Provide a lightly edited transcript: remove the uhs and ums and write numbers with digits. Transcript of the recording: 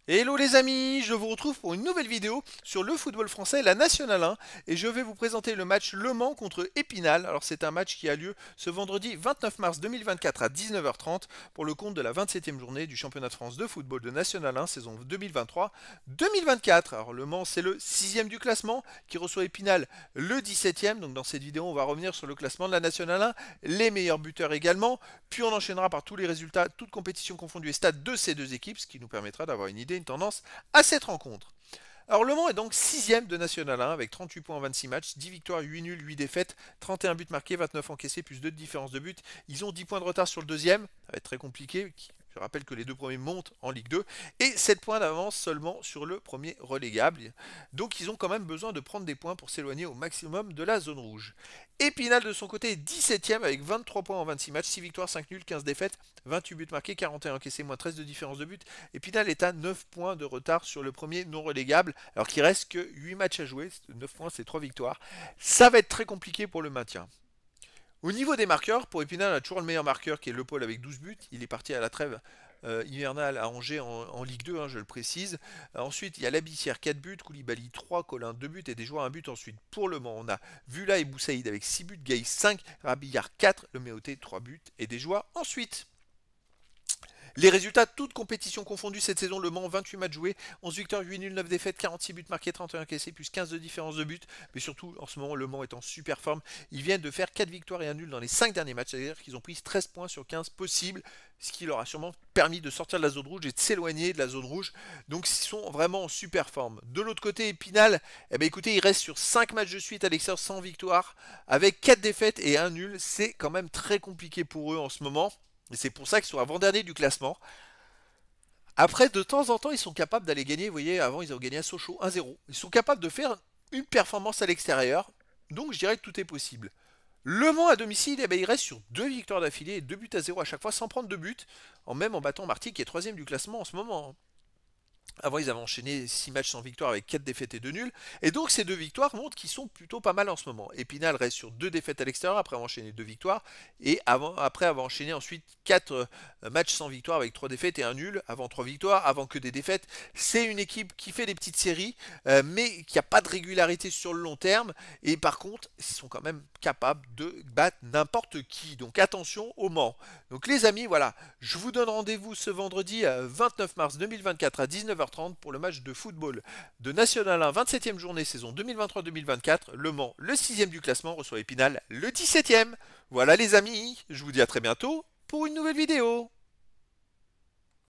Hello les amis, je vous retrouve pour une nouvelle vidéo sur le football français, la Nationale 1, et je vais vous présenter le match Le Mans contre Épinal. Alors c'est un match qui a lieu ce vendredi 29 mars 2024 à 19h30 pour le compte de la 27e journée du championnat de France de football de Nationale 1 saison 2023-2024. Alors Le Mans c'est le 6e du classement qui reçoit Épinal le 17e, donc dans cette vidéo on va revenir sur le classement de la Nationale 1, les meilleurs buteurs également, puis on enchaînera par tous les résultats, toutes compétitions confondues et stades de ces deux équipes, ce qui nous permettra d'avoir une idée, une tendance à cette rencontre. Alors Le Mans est donc 6ème de National 1 avec 38 points en 26 matchs, 10 victoires, 8 nuls, 8 défaites, 31 buts marqués, 29 encaissés, plus 2 de différence de but. Ils ont 10 points de retard sur le deuxième, ça va être très compliqué. Je rappelle que les deux premiers montent en Ligue 2 et 7 points d'avance seulement sur le premier relégable. Donc ils ont quand même besoin de prendre des points pour s'éloigner au maximum de la zone rouge. Épinal de son côté est 17ème avec 23 points en 26 matchs, 6 victoires, 5 nuls, 15 défaites, 28 buts marqués, 41 encaissés, moins 13 de différence de but. Épinal est à 9 points de retard sur le premier non relégable, alors qu'il reste que 8 matchs à jouer. 9 points, c'est 3 victoires. Ça va être très compliqué pour le maintien. Au niveau des marqueurs, pour Épinal, on a toujours le meilleur marqueur qui est Le Paul avec 12 buts. Il est parti à la trêve hivernale à Angers en Ligue 2, hein, je le précise. Ensuite, il y a Labissière 4 buts, Koulibaly 3, Colin 2 buts et des joueurs 1 but. Ensuite, pour le Mans, on a Vula et Boussaïd avec 6 buts, Gaï 5, Rabillard 4, Le Méoté 3 buts et des joueurs ensuite. Les résultats, toutes compétitions confondues cette saison, Le Mans, 28 matchs joués, 11 victoires, 8 nuls, 9 défaites, 46 buts marqués, 31 encaissés, plus 15 de différence de but. Mais surtout, en ce moment, Le Mans est en super forme. Ils viennent de faire 4 victoires et 1 nul dans les 5 derniers matchs, c'est-à-dire qu'ils ont pris 13 points sur 15 possibles, ce qui leur a sûrement permis de sortir de la zone rouge et de s'éloigner de la zone rouge. Donc ils sont vraiment en super forme. De l'autre côté, Épinal, eh ben, écoutez, il reste sur 5 matchs de suite à l'extérieur sans victoire, avec 4 défaites et 1 nul. C'est quand même très compliqué pour eux en ce moment. Et c'est pour ça qu'ils sont avant-dernier du classement. Après, de temps en temps, ils sont capables d'aller gagner. Vous voyez, avant, ils ont gagné à Sochaux 1-0. Ils sont capables de faire une performance à l'extérieur. Donc, je dirais que tout est possible. Le Mans à domicile, eh ben, il reste sur 2 victoires d'affilée et 2 buts à 0 à chaque fois sans prendre de but. Même en battant Marty qui est troisième du classement en ce moment. Avant, ils avaient enchaîné 6 matchs sans victoire avec 4 défaites et 2 nuls. Et donc, ces 2 victoires montrent qu'ils sont plutôt pas mal en ce moment. Épinal reste sur 2 défaites à l'extérieur après avoir enchaîné 2 victoires. Et après avoir enchaîné ensuite 4 matchs sans victoire avec 3 défaites et 1 nul. Avant 3 victoires, avant que des défaites. C'est une équipe qui fait des petites séries, mais qui n'a pas de régularité sur le long terme. Et par contre, ils sont quand même capables de battre n'importe qui. Donc, attention au Mans. Donc, les amis, voilà. Je vous donne rendez-vous ce vendredi 29 mars 2024 à 19h30 pour le match de football de National 1, 27e journée saison 2023-2024. Le Mans, le 6e du classement, reçoit Épinal, le 17e. Voilà les amis, je vous dis à très bientôt pour une nouvelle vidéo.